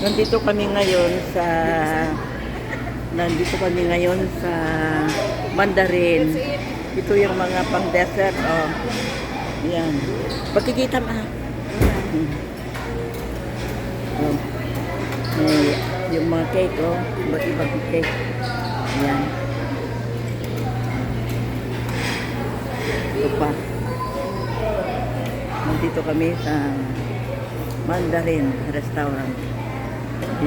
Nandito kami ngayon sa Nandito kami ngayon sa Mandarin. Ito yung mga pang dessert, oh. Yan. Pagkikita ma. Oh. Yung mga cake, oh. Iba't ibang cake. Yan. Ito pa. Nandito kami sa Mandarin Restaurant.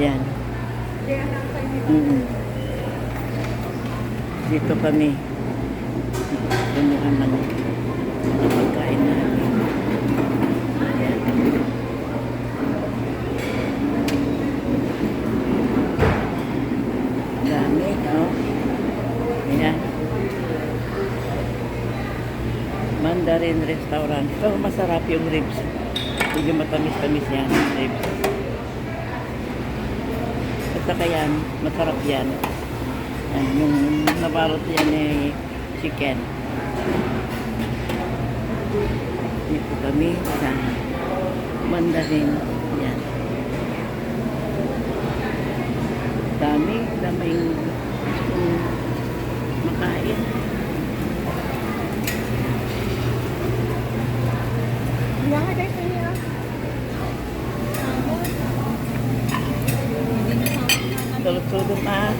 Yan. Dito kami. Kumuha ng mga pagkain namin. Yan. Dami, oh. Yan. Mandarin Restaurant. So, masarap yung ribs. Medyo matamis-tamis yan, ribs. At saka yan, masarap yan. Yan, yung nabalot yan ay chicken. Dito kami sa Mandarin. Yan. Dami, daming makain. Tulog-tulog ma.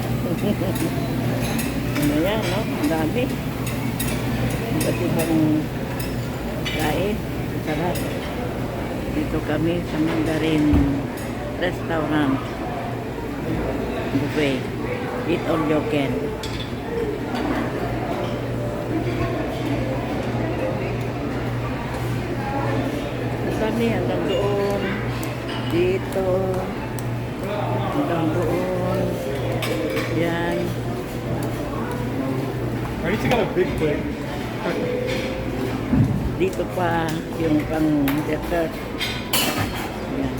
Ano yan, no? Ang dami. Iba't ibang kain. Sarap. Dito kami sa Mandarin Restaurant. Buffet. Eat all you can. Ang dami hanggang doon. Dito. Hanggang doon. Yan. I used to got a big plate. Dito pa yung pang dessert. Yan.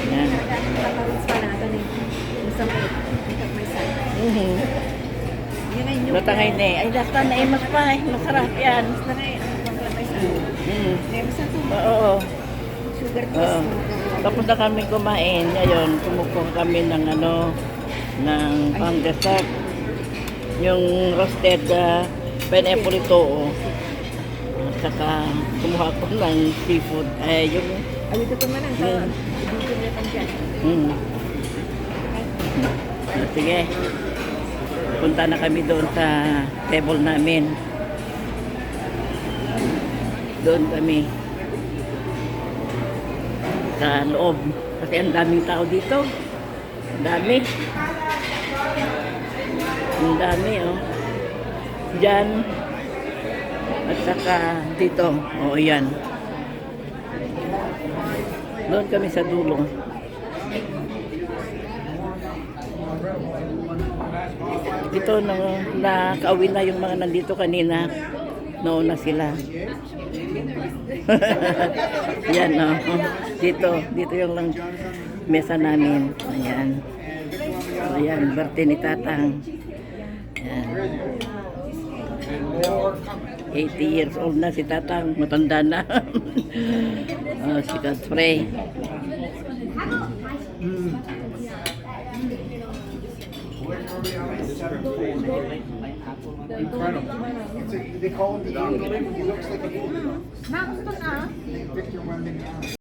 Yan. Natangay na eh. Ay, lasta na eh. Mas pa eh. Masarap yan. Oo. Oo. Tapos na kami kumain. Ngayon, kumukuha kami ng ng pang dessert. Yung roasted pineapple ito. At saka kumuha ko ng seafood. Yung... Ay, ito pa man ang dito niya pang dyan. Sige. Punta na kami doon sa table namin. Doon kami. Sa loob. Kasi ang daming tao dito. Ang dami. Ang dami, oh. Diyan. At saka dito. Oh, yan. Doon kami sa dulo. Ito, nakauwi na yung mga nandito kanina. Nauna sila. Yan, no. Dito yung lang mesa namin. Ayan. Ayan, birthday ni Tatang. Ayan. 80 years old na si Tatang. Matanda na. Si Godfrey. Incredible. They call him the alien. He looks like an alien.